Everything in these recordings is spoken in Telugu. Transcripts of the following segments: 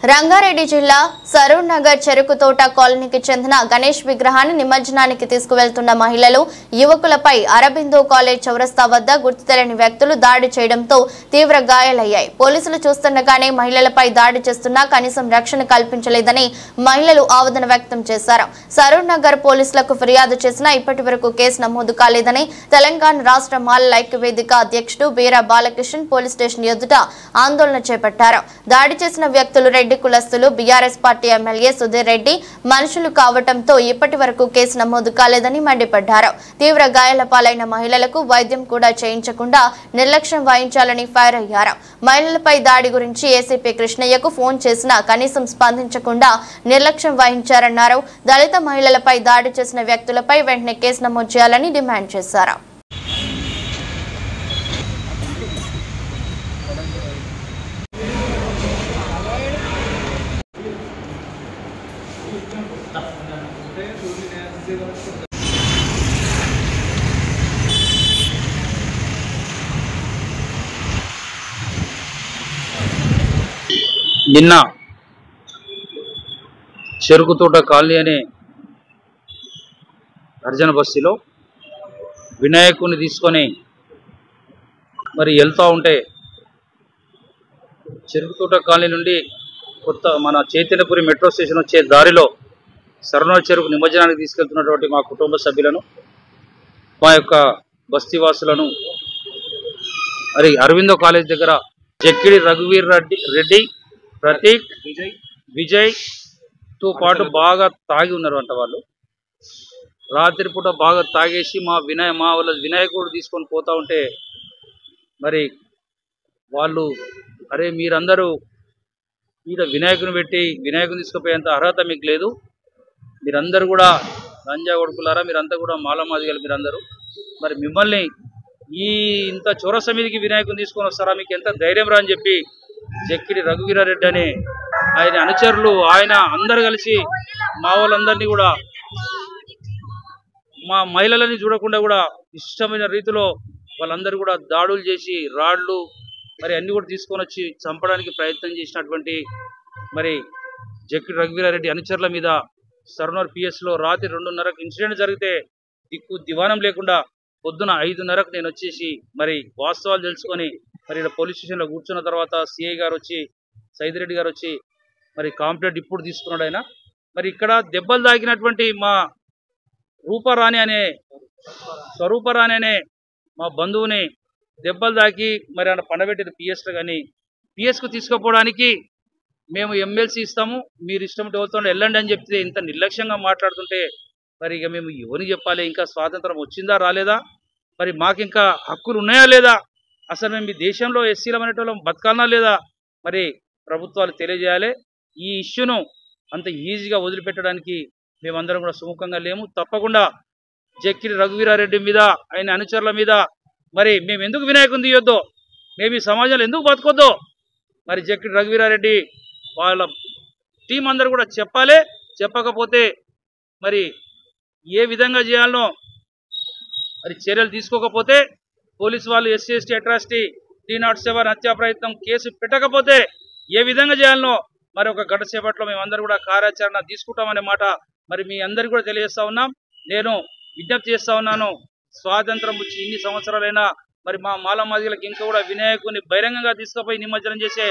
రంగారెడ్డి జిల్లా సరూర్ నగర్ చెరుకు తోట కాలనీకి చెందిన గణేష్ విగ్రహాన్ని నిమజ్జనానికి తీసుకువెళ్తున్న మహిళలు యువకులపై అరబిందో కాలేజ్ చౌరస్తా వద్ద గుర్తు తెలియని వ్యక్తులు దాడి చేయడంతో తీవ్ర గాయాలయ్యాయి. పోలీసులు చూస్తుండగానే మహిళలపై దాడి చేస్తున్నా కనీసం రక్షణ కల్పించలేదని మహిళలు ఆవేదన వ్యక్తం చేశారు. సరూర్ నగర్ పోలీసులకు ఫిర్యాదు చేసినా ఇప్పటివరకు కేసు నమోదు కాలేదని తెలంగాణ రాష్ట్ర మాలల ఐక్య వేదిక అధ్యక్షుడు బీరా బాలకృష్ణ పోలీస్ స్టేషన్ ఎదుట ఆందోళన చేపట్టారు. దాడి చేసిన వ్యక్తులు రెడ్డి కులస్తులు BRS party MLA Sudheer Reddy మనుషులు కావడంతో ఇప్పటి వరకు కేసు నమోదు కాలేదని మండిపడ్డారు. తీవ్ర గాయాల పాలైన మహిళలకు వైద్యం కూడా చేయించకుండా నిర్లక్ష్యం వహించాలని ఫైర్ అయ్యారు. మహిళలపై దాడి గురించి ఏసీపీ కృష్ణయ్యకు ఫోన్ చేసినా కనీసం స్పందించకుండా నిర్లక్ష్యం వహించారన్నారు. దళిత మహిళలపై దాడి చేసిన వ్యక్తులపై వెంటనే కేసు నమోదు చేయాలని డిమాండ్ చేశారు. నిన్న చెరుకు తోట కాలనీ అనే అర్జున బస్తీలో వినాయకుని తీసుకొని మరి వెళ్తూ ఉంటే చెరుకు తోట కాలనీ నుండి కొత్త మన చైతన్యపురి మెట్రో స్టేషన్ వచ్చే దారిలో సరూర్ చెరుకు నిమజ్జనానికి తీసుకెళ్తున్నటువంటి మా కుటుంబ సభ్యులను మా యొక్క బస్తీవాసులను మరి అరవిందో కాలేజ్ దగ్గర జక్కిడి రఘువీర్ రెడ్డి ప్రతీక్ విజయ్ తో పాటు బాగా తాగి ఉన్నారు అంట. వాళ్ళు రాత్రిపూట బాగా తాగేసి మా వాళ్ళ వినాయకుడు తీసుకొని పోతా ఉంటే మరి వాళ్ళు అరే మీరందరూ ఈడ వినాయకుని పెట్టి వినాయకుని తీసుకుపోయేంత అర్హత మీకు లేదు, మీరందరూ కూడా గంజా కొడుకులారా, మీరంతా కూడా మాలమాదిగలు మీరందరూ, మరి మిమ్మల్ని ఈ ఇంత చౌరస్తా మీదకి వినాయకుని తీసుకొని వస్తారా, మీకు ఎంత ధైర్యం రా అని చెప్పి జక్కిడి రఘువీరారెడ్డి అని ఆయన అనుచరులు ఆయన అందరు కలిసి మా వాళ్ళందరినీ కూడా మా మహిళలని చూడకుండా కూడా ఇష్టమైన రీతిలో వాళ్ళందరూ కూడా దాడులు చేసి రాళ్ళు మరి అన్ని కూడా తీసుకొని వచ్చి చంపడానికి ప్రయత్నం చేసినటువంటి మరి జక్కిడి రఘువీరారెడ్డి అనుచరుల మీద సరూర్ పిఎస్లో రాత్రి 2:30కు ఇన్సిడెంట్ జరిగితే దిక్కు దివానం లేకుండా పొద్దున 5:30కు నేను వచ్చేసి మరి వాస్తవాలు తెలుసుకొని మరి ఇక్కడ పోలీస్ స్టేషన్లో కూర్చున్న తర్వాత సిఐ గారు వచ్చి సైదిరెడ్డి గారు వచ్చి మరి కాంప్లైంట్ ఇప్పుడు తీసుకున్నాడు ఆయన. మరి ఇక్కడ దెబ్బలు తాకినటువంటి మా స్వరూపరాణి అనే మా బంధువుని దెబ్బలు తాకి మరి ఆయన పండబెట్టిన పిఎస్లో కానీ పిఎస్కు తీసుకుపోవడానికి మేము ఎమ్మెల్సీ ఇస్తాము, మీరు ఇష్టం ఎవరితో వెళ్ళండి అని చెప్తే ఇంత నిర్లక్ష్యంగా మాట్లాడుతుంటే మరి ఇక మేము ఎవరికి చెప్పాలి? ఇంకా స్వాతంత్రం వచ్చిందా రాలేదా, మరి మాకు ఇంకా హక్కులు ఉన్నాయా లేదా, అసలు మేము ఈ దేశంలో ఎస్సీలం అనేటోళ్ళం బతకాలనా లేదా, మరి ప్రభుత్వాలు తెలియజేయాలి. ఈ ఇష్యూను అంత ఈజీగా వదిలిపెట్టడానికి మేమందరం కూడా సుముఖంగా లేము. తప్పకుండా జక్కిడి రఘువీరారెడ్డి మీద ఆయన అనుచరుల మీద మరి మేము ఎందుకు వినాయకుని తీయొద్దో, మేము ఈ సమాజంలో ఎందుకు బతకొద్దో మరి జక్కిడి రఘువీరారెడ్డి వాళ్ళ టీం అందరూ కూడా చెప్పాలి. చెప్పకపోతే మరి ఏ విధంగా చేయాలనో మరి చర్యలు తీసుకోకపోతే పోలీసు వాళ్ళు ఎస్సీ ఎస్టీ అట్రాసిటీ 307 హత్యా ప్రయత్నం కేసు పెట్టకపోతే ఏ విధంగా చేయాలనో మరి ఒక గంట సేపట్లో మేమందరూ కూడా కార్యాచరణ తీసుకుంటామనే మాట మరి మీ అందరికీ కూడా తెలియజేస్తా ఉన్నాం. నేను విజ్ఞప్తి చేస్తా ఉన్నాను, స్వాతంత్రం వచ్చి ఇన్ని సంవత్సరాలైనా మరి మా మాలమాదిగలకు ఇంకా కూడా వినాయకుని బహిరంగంగా తీసుకుపోయి నిమజ్జనం చేసే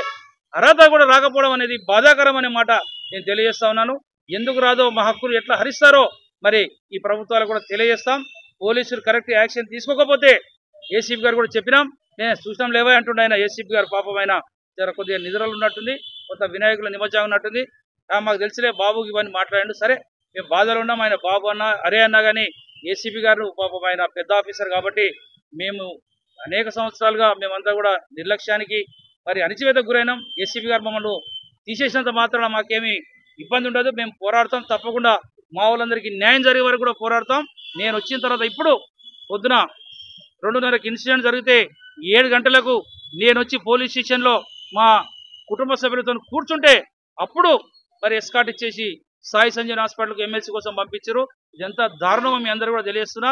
అర్హత కూడా రాకపోవడం అనేది బాధాకరం అనే మాట నేను తెలియజేస్తా ఉన్నాను. ఎందుకు రాదో, మా హక్కులు ఎట్లా హరిస్తారో మరి ఈ ప్రభుత్వాలు కూడా తెలియజేస్తాం. పోలీసులు కరెక్ట్ యాక్షన్ తీసుకోకపోతే ఏసీపీ గారు కూడా చెప్పినాం, నేను చూసినాం లేవా అంటుండే ఆయన. ఏసీపీ గారు పాపం ఆయన కొద్దిగా నిద్రలు ఉన్నట్టుంది, కొంత వినాయకుల నిమజ్జనం ఉన్నట్టుంది. మాకు తెలిసిలే బాబుకి ఇవన్నీ మాట్లాడండి, సరే మేము బాధలు ఉన్నాం, ఆయన బాబు అన్న అరే అన్నా కానీ ఏసీపీ గారు పాపం ఆయన పెద్ద ఆఫీసర్ కాబట్టి మేము అనేక సంవత్సరాలుగా మేమంతా కూడా నిర్లక్ష్యానికి మరి అణిచివేతకు గురైనాం. ఏసీపీ గారు మమ్మల్ని తీసేసినంత మాత్రాన మాకేమీ ఇబ్బంది ఉండదు, మేము పోరాడతాం. తప్పకుండా మా వాళ్ళందరికీ న్యాయం జరిగే వరకు కూడా పోరాడతాం. నేను వచ్చిన తర్వాత ఇప్పుడు పొద్దున 2:30కి ఇన్సిడెంట్ జరిగితే 7 గంటలకు నేను వచ్చి పోలీస్ స్టేషన్లో మా కుటుంబ సభ్యులతో కూర్చుంటే అప్పుడు మరి ఎస్కాట్ ఇచ్చేసి సాయి సంజయ్ హాస్పిటల్కి ఎమ్మెల్సీ కోసం పంపించారు. ఇదంతా దారుణం మీ అందరూ కూడా తెలియజేస్తున్నా.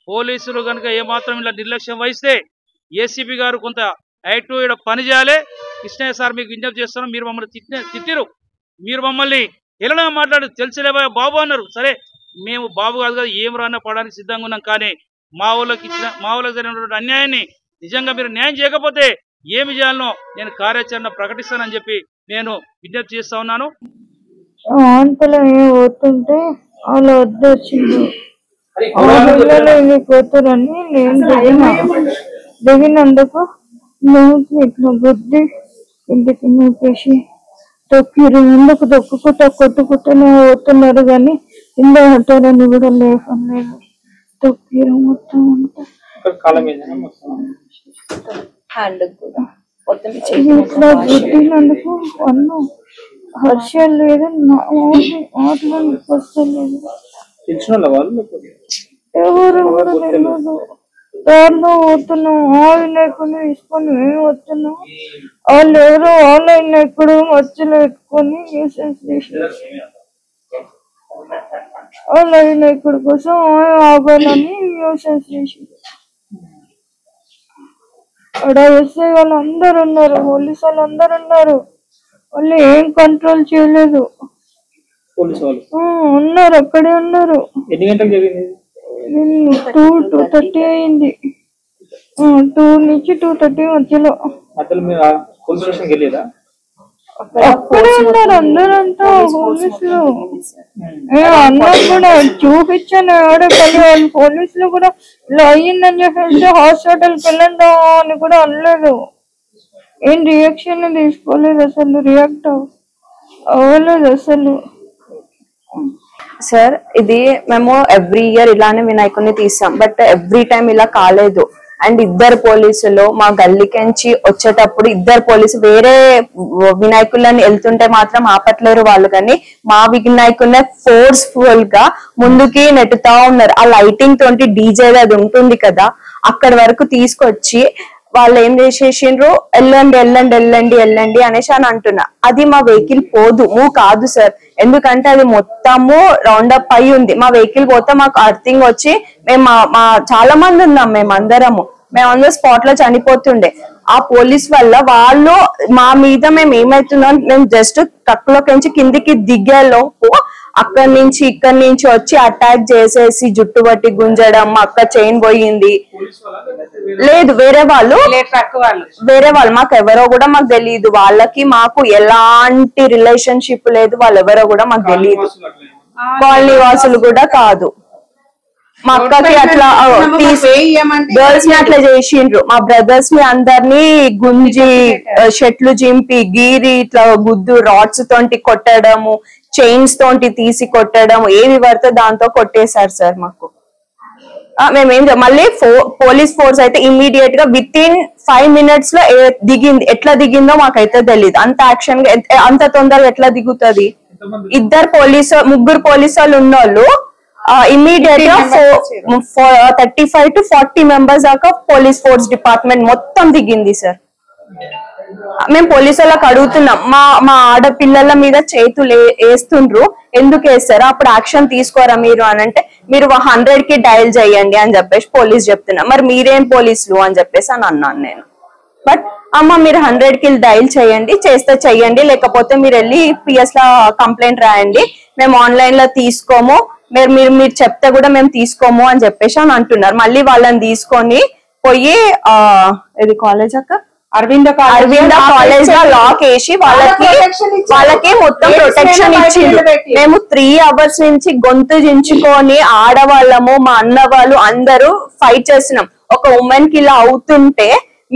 పోలీసులు కనుక ఏమాత్రం ఇలా నిర్లక్ష్యం వహిస్తే ఏసీపీ గారు కొంత యాక్టివ్ పని చేయాలి. కృష్ణయ్య సార్ మీకు విజ్ఞప్తి చేస్తున్నాం, మీరు మమ్మల్ని తిట్టిరు, మీరు మమ్మల్ని ఎలా మాట్లాడి తెలిసిలేవా బాబు అన్నారు. సరే మేము బాబు కాదు కదా ఏం రాన్న పడడానికి సిద్ధంగా ఉన్నాం. కానీ మా వాళ్ళకి జరిగినటువంటి అన్యాయాన్ని నిజంగా మీరు న్యాయం చేయకపోతే ఏమి చేయాలనో నేను కార్యాచరణ ప్రకటిస్తానని చెప్పి నేను విజ్ఞప్తి చేస్తా ఉన్నాను. అంతలో పోతుంటే వాళ్ళు వద్దు వచ్చిండు పోతారని నేను దిగినందుకు నువ్వు ఇట్లా బుద్ధి ఇంటికి నూకేసి తొక్కిరు. ఎందుకు తొక్కుకుంటా కొట్టుకుంటూనే పోతున్నారు కానీ ఇందా ఉంటారని కూడా లేపలేదు. తొక్కిరు మొత్తం ఇట్లా గుద్దినందుకు అన్ను హర్షం లేదు, మాట్లాడడానికి వస్తలేదు. ఎవరు కూడా తెలియదు. దారిలో పోతున్నాం ఆ వినాయకుడిని తీసుకొని మేము వస్తున్నాం. వాళ్ళు ఎవరో వాళ్ళ వినాయకుడు మధ్యలో పెట్టుకొని వాళ్ళ వినాయకుడి కోసం ఆగాలని న్యూసెన్స్ చేసి అక్కడ ఎస్ఐ వాళ్ళు అందరు ఉన్నారు, పోలీసు వాళ్ళు అందరు ఉన్నారు. వాళ్ళు ఏం కంట్రోల్ చేయలేదు. ఉన్నారు అక్కడే ఉన్నారు. 2:30 అయింది. 2 నుంచి 2:30 మధ్యలో అక్కడే ఉన్నారు అందరంతా పోలీసులు. అన్నా కూడా చూపించాను కానీ వాళ్ళు పోలీసులు కూడా ఇలా అయ్యిందని చెప్పేసి హాస్పిటల్కి వెళ్ళండి అని కూడా అనలేదు. ఏం రియాక్షన్ తీసుకోలేదు, అసలు రియాక్ట్ అవ్వలేదు అసలు. సార్ ఇది మేము ఎవ్రీ ఇయర్ ఇలానే వినాయకుడిని తీస్తాం, బట్ ఎవ్రీ టైం ఇలా కాలేదు. అండ్ ఇద్దరు పోలీసులు మా గల్లీకించి వచ్చేటప్పుడు ఇద్దరు పోలీసు వేరే వినాయకులని వెళ్తుంటే మాత్రం ఆపట్లేరు వాళ్ళు, కానీ మా వినాయకుడిని ఫోర్స్ఫుల్ గా ముందుకి నెట్టుతా ఉన్నారు. ఆ లైటింగ్ తోటి డీజే అది ఉంటుంది కదా అక్కడ వరకు తీసుకొచ్చి వాళ్ళు ఏం చేసేసిండ్రు, వెళ్ళండి వెళ్ళండి వెళ్ళండి వెళ్ళండి అనేసి అని అంటున్నా. అది మా వెహికల్ పోదు కాదు సార్, ఎందుకంటే అది మొత్తము రౌండప్ అయి ఉంది. మా వెహికల్ పోతే మాకు అర్థింగ్ వచ్చి మేము మా చాలా మంది ఉన్నాం, మేమందరూ స్పాట్ లో చనిపోతుండే. ఆ పోలీస్ వల్ల వాళ్ళు మా మీద మేము ఏమైతున్నాం, మేము జస్ట్ ట్రక్లోకి కిందికి దిగేలోపు అక్కడి నుంచి ఇక్కడి నుంచి వచ్చి అటాక్ చేసేసి జుట్టు పట్టి గుంజడం, అక్క చైన్ పోయింది. లేదు వేరే వాళ్ళు మాకు ఎవరో కూడా మాకు తెలియదు. వాళ్ళకి మాకు ఎలాంటి రిలేషన్షిప్ లేదు, వాళ్ళు ఎవరో కూడా మాకు తెలియదు. కాలనీ వాసులు కూడా కాదు. మా అక్కకి అట్లా గర్ల్స్ ని అట్లా చేసిండ్రు. మా బ్రదర్స్ ని అందరినీ గుంజి షెట్లు చింపి గీరి ఇట్లా గుద్దు రాడ్స్ తోటి కొట్టడము, చైన్స్ తోటి తీసి కొట్టడం, ఏవి పడితే దాంతో కొట్టేశారు సార్ మాకు. మేమేం మళ్ళీ పోలీస్ ఫోర్స్ అయితే ఇమ్మీడియట్ గా విత్ ఇన్ 5 minutes లో దిగింది. ఎట్లా దిగిందో మాకైతే తెలియదు. అంత యాక్షన్ గా అంత తొందరగా ఎట్లా దిగుతుంది? ముగ్గురు పోలీసు వాళ్ళు ఉన్నోళ్ళు ఇమ్మీడియట్ గా 35 to 40 members దాకా పోలీస్ ఫోర్స్ డిపార్ట్మెంట్ మొత్తం దిగింది సార్. మేము పోలీసు వాళ్ళకి అడుగుతున్నాం, మా ఆడపిల్లల మీద చేతులు వేస్తుండ్రు, ఎందుకు వేస్తారా, అప్పుడు యాక్షన్ తీసుకోరా మీరు అని అంటే, మీరు 100కి డయల్ చేయండి అని చెప్పేసి పోలీస్ చెప్తున్నా. మరి మీరేం పోలీసులు అని చెప్పేసి అని అన్నాను నేను. బట్ అమ్మ మీరు 100కి డయల్ చేయండి, చేస్తే చెయ్యండి, లేకపోతే మీరు వెళ్ళి PS లో కంప్లైంట్ రాయండి, మేము ఆన్లైన్ లో తీసుకోము, మీరు చెప్తే కూడా మేము తీసుకోము అని చెప్పేసి అని అంటున్నారు. మళ్ళీ వాళ్ళని తీసుకొని పోయి ఇది కాలేజ్ అక్క అరవింద కాలేజ్ లో లాక్ వేసి వాళ్ళకి మొత్తం ప్రొటెక్షన్ ఇచ్చింది. మేము 3 hours నుంచి గొంతు దించుకొని ఆడవాళ్ళము, మా అన్న వాళ్ళు అందరూ ఫైట్ చేస్తున్నాం. ఒక ఉమెన్ కి ఇలా అవుతుంటే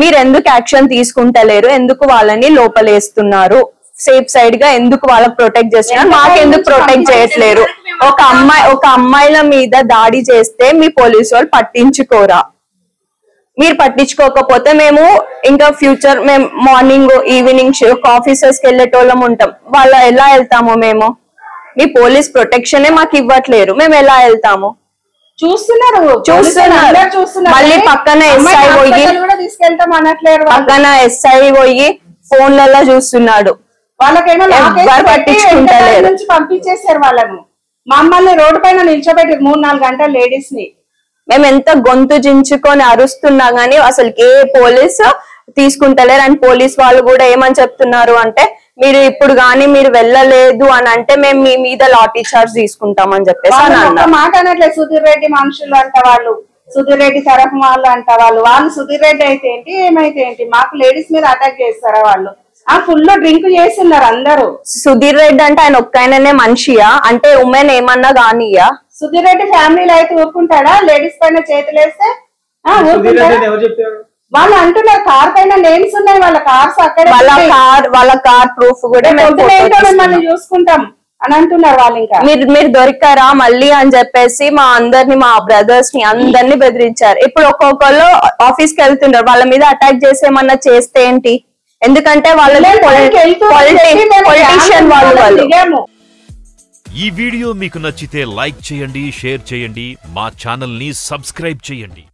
మీరు ఎందుకు యాక్షన్ తీసుకుంటలేరు, ఎందుకు వాళ్ళని లోపలేస్తున్నారు, సేఫ్ సైడ్ గా ఎందుకు వాళ్ళకి ప్రొటెక్ట్ చేస్తున్నారు, మాకెందుకు ప్రొటెక్ట్ చేయట్లేరు? ఒక అమ్మాయిల మీద దాడి చేస్తే మీ పోలీసు వాళ్ళు పట్టించుకోరా? మీరు పట్టించుకోకపోతే మేము ఇంకా ఫ్యూచర్ మేము మార్నింగ్ ఈవినింగ్ ఆఫీసర్స్ కి వెళ్ళేటోళ్ళం ఉంటాం, వాళ్ళ ఎలా వెళ్తాము? మేము మీ పోలీస్ ప్రొటెక్షనే మాకు ఇవ్వట్లేరు, మేము ఎలా వెళ్తాము? చూస్తున్నారు మళ్ళీ పక్కన ఎస్ఐ పోయి ఫోన్లలో చూస్తున్నాడు, వాళ్ళకేమో పంపించేసారు వాళ్ళను. మమ్మల్ని రోడ్డు పైన నిల్చోబెట్టి 3-4 గంటలు లేడీస్ ని మేము ఎంత గొంతు జించుకొని అరుస్తున్నా గానీ అసలు ఏ పోలీసు తీసుకుంటలేరు. అండ్ పోలీస్ వాళ్ళు కూడా ఏమని చెప్తున్నారు అంటే, మీరు ఇప్పుడు గానీ మీరు వెళ్ళలేదు అని అంటే మేము మీ మీద లాఠీ చార్జ్ తీసుకుంటాం అని చెప్పేసి అని అన్నారు. మాట అనట్లేదు. సుధీర్ రెడ్డి మనుషులు అంట వాళ్ళు, సుధీర్ రెడ్డి తరఫు వాళ్ళు అంట వాళ్ళు. సుధీర్ రెడ్డి అయితే ఏంటి ఏమైతే ఏంటి, మాకు లేడీస్ మీద అటాక్ చేస్తారా వాళ్ళు? ఫుల్ డ్రింక్ చేస్తున్నారు అందరూ. సుధీర్ రెడ్డి అంటే ఆయన ఒక్కైననే మనిషియా? అంటే ఉమెన్ ఏమన్నా గానీయా? సుధీర్ రెడ్డి ఫ్యామిలీలో అయితే ఊరుకుంటాడా? లేడీస్ పైన చేతులేస్తే వాళ్ళు అంటున్నారు. కార్ పైన నేమ్స్ ఉన్నాయి, వాళ్ళ కార్స్ అక్కడ, వాళ్ళ కార్ ప్రూఫ్ కూడా మిమ్మల్ని చూసుకుంటాం అని అంటున్నారు వాళ్ళు. ఇంకా మీరు దొరికారా మళ్ళీ అని చెప్పేసి మా అందరిని, మా బ్రదర్స్ ని అందరినీ బెదిరించారు. ఇప్పుడు ఒక్కొక్కళ్ళు ఆఫీస్ కి వెళ్తున్నారు, వాళ్ళ మీద అటాక్ చేసేమన్నా చేస్తే ఏంటి? ఎందుకంటే వాళ్ళు పొలిటీషియన్ వాళ్ళు. ఈ వీడియో మీకు నచ్చితే లైక్ చేయండి, షేర్ చేయండి, మా ఛానల్ ని సబ్స్క్రైబ్ చేయండి.